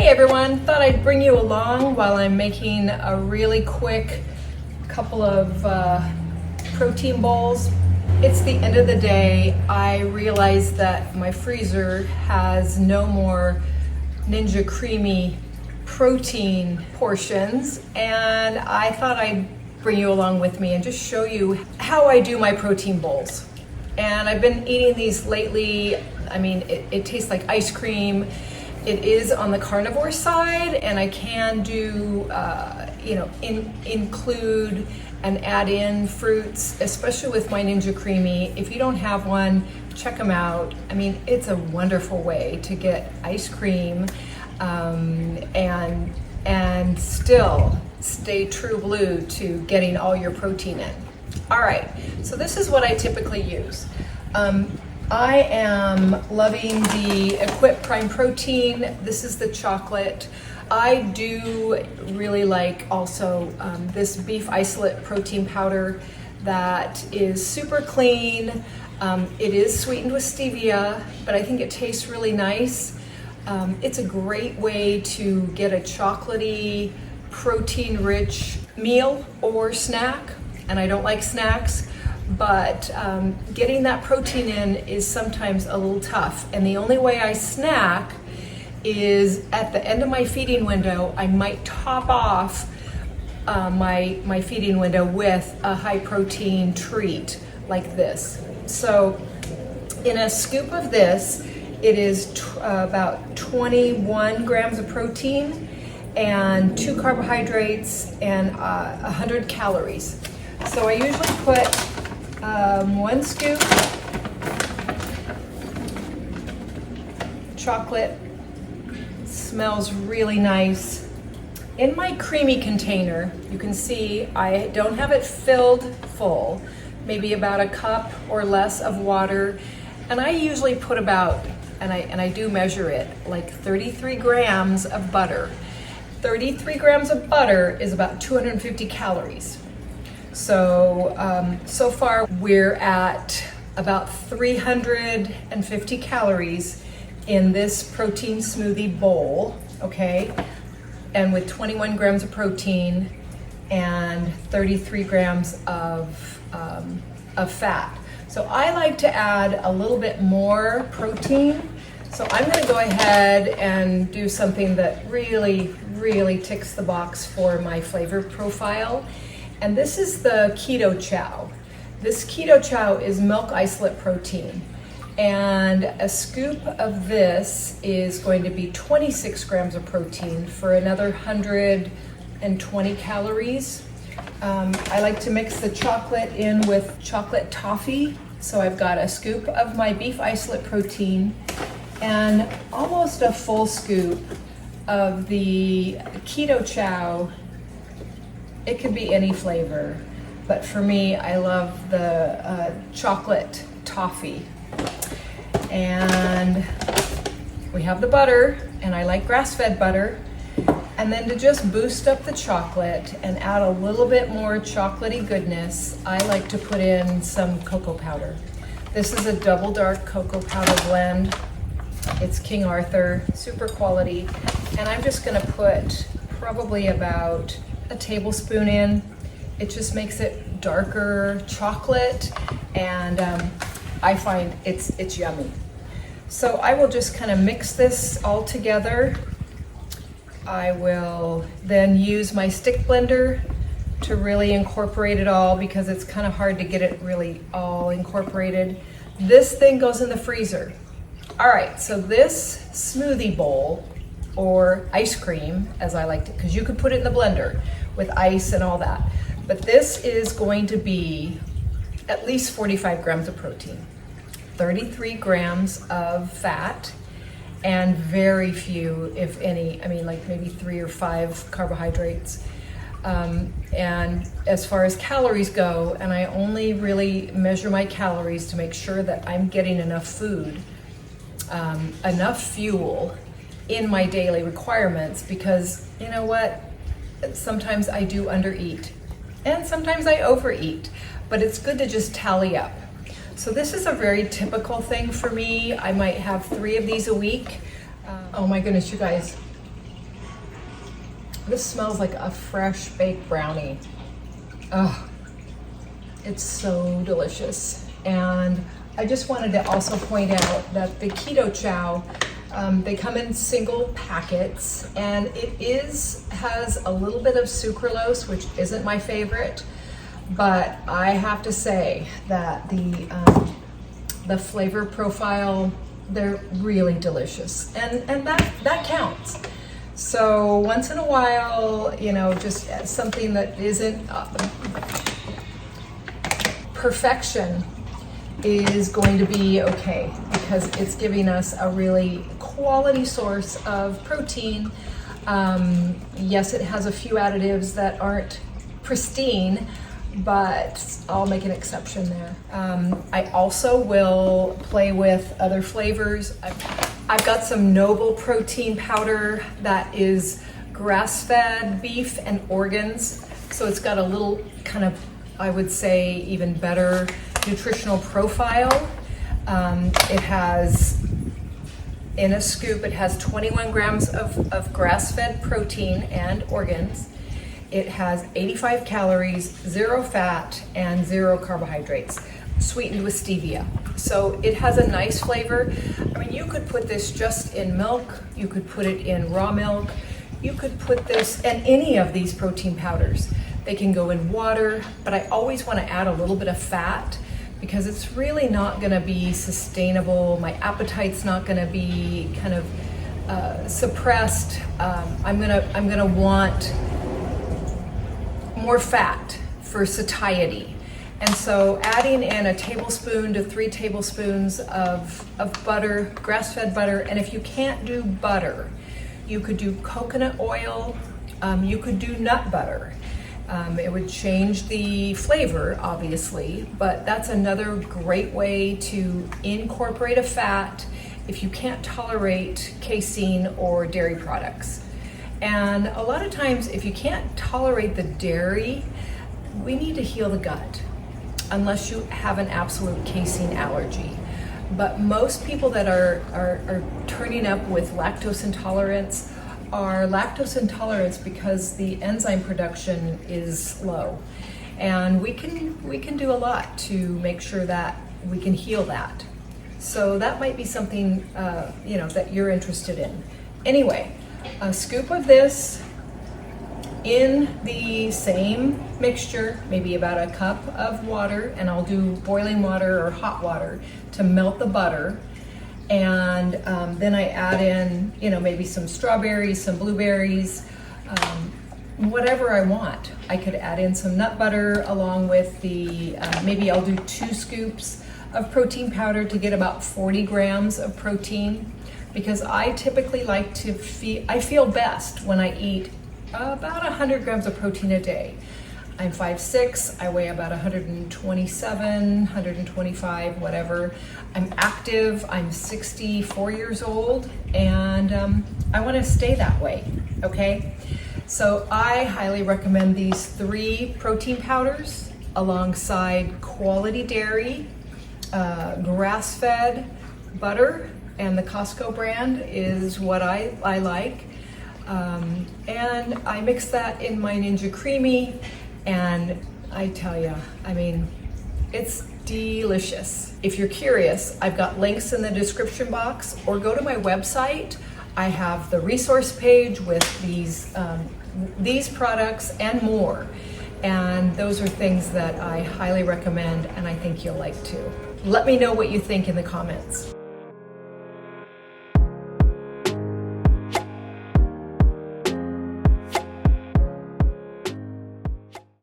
everyone, thought I'd bring you along while I'm making a really quick couple of protein bowls. It's the end of the day. I realized that my freezer has no more Ninja Creamy protein portions, and I thought I'd bring you along with me and just show you how I do my protein bowls. And I've been eating these lately. I mean, it tastes like ice cream. It is on the carnivore side, and I can do, include and add in fruits, especially with my Ninja Creamy. If you don't have one, check them out. I mean, it's a wonderful way to get ice cream and still stay true blue to getting all your protein in. All right, so this is what I typically use. I am loving the Equip Prime Protein. This is the chocolate. I do really like also this beef isolate protein powder that is super clean. It is sweetened with stevia, but I think it tastes really nice. It's a great way to get a chocolatey, protein-rich meal or snack, and I don't like snacks. But getting that protein in is sometimes a little tough. And the only way I snack is at the end of my feeding window. I might top off my feeding window with a high protein treat like this. So in a scoop of this, it is about 21 grams of protein and 2 carbohydrates and 100 calories. So I usually put 1 scoop chocolate. Smells really nice. In my creamy container, you can see I don't have it filled full, maybe about a cup or less of water, and I usually put about, and I do measure it, like 33 grams of butter. 33 grams of butter is about 250 calories. So, so far we're at about 350 calories in this protein smoothie bowl, okay? And with 21 grams of protein and 33 grams of fat. So I like to add a little bit more protein. So I'm gonna go ahead and do something that really, really ticks the box for my flavor profile. And this is the Keto Chow. This Keto Chow is milk isolate protein. And a scoop of this is going to be 26 grams of protein for another 120 calories. I like to mix the chocolate in with chocolate toffee. So I've got a scoop of my beef isolate protein and almost a full scoop of the Keto Chow. It could be any flavor, but for me, I love the chocolate toffee. And we have the butter, and I like grass-fed butter. And then to just boost up the chocolate and add a little bit more chocolatey goodness, I like to put in some cocoa powder. This is a double dark cocoa powder blend. It's King Arthur, super quality. And I'm just gonna put probably about a tablespoon in. It just makes it darker chocolate, and I find it's yummy. So I will just kind of mix this all together. I will then use my stick blender to really incorporate it all, because it's kind of hard to get it really all incorporated. This thing goes in the freezer. All right, so this smoothie bowl, or ice cream, as I like to, because you could put it in the blender with ice and all that. But this is going to be at least 45 grams of protein, 33 grams of fat, and very few, if any, I mean like maybe 3 or 5 carbohydrates. And as far as calories go, and I only really measure my calories to make sure that I'm getting enough food, enough fuel in my daily requirements, because you know what? Sometimes I do undereat and sometimes I overeat, but it's good to just tally up. So this is a very typical thing for me. I might have 3 of these a week. Oh my goodness, you guys, This smells like a fresh baked brownie. Oh, it's so delicious. And I just wanted to also point out that the Keto Chow, they come in single packets, and has a little bit of sucralose, which isn't my favorite, but I have to say that the flavor profile, they're really delicious, and that counts. So once in a while, you know, just something that isn't perfection is going to be okay, because it's giving us a really quality source of protein. Yes, it has a few additives that aren't pristine, but I'll make an exception there. I also will play with other flavors. I've got some Noble protein powder that is grass-fed beef and organs, so it's got a little kind of, I would say, even better nutritional profile. It has, in a scoop, it has 21 grams of grass-fed protein and organs. It has 85 calories, 0 fat, and 0 carbohydrates, sweetened with stevia. So it has a nice flavor. I mean, you could put this just in milk, you could put it in raw milk, you could put this in any of these protein powders. They can go in water, but I always want to add a little bit of fat, because it's really not going to be sustainable. My appetite's not going to be kind of suppressed. I'm gonna want more fat for satiety. And so adding in a tablespoon to 3 tablespoons of butter, grass-fed butter, and if you can't do butter, you could do coconut oil, you could do nut butter. It would change the flavor, obviously, but that's another great way to incorporate a fat if you can't tolerate casein or dairy products. And a lot of times, if you can't tolerate the dairy, we need to heal the gut, unless you have an absolute casein allergy. But most people that are turning up with lactose intolerance are lactose intolerant because the enzyme production is low. And we can do a lot to make sure that we can heal that. So that might be something that you're interested in. Anyway, a scoop of this in the same mixture, maybe about a cup of water, and I'll do boiling water or hot water to melt the butter. And then I add in, maybe some strawberries, some blueberries, whatever I want. I could add in some nut butter along with the, maybe I'll do 2 scoops of protein powder to get about 40 grams of protein, because I typically like to I feel best when I eat about 100 grams of protein a day. I'm 5'6", I weigh about 127, 125, whatever. I'm active, I'm 64 years old, and I want to stay that way, okay? So I highly recommend these 3 protein powders alongside quality dairy, grass-fed butter, and the Costco brand is what I like. And I mix that in my Ninja Creamy, and I tell you, I mean, it's delicious. If you're curious, I've got links in the description box, or go to my website. I have the resource page with these products and more. And those are things that I highly recommend, and I think you'll like too. Let me know what you think in the comments.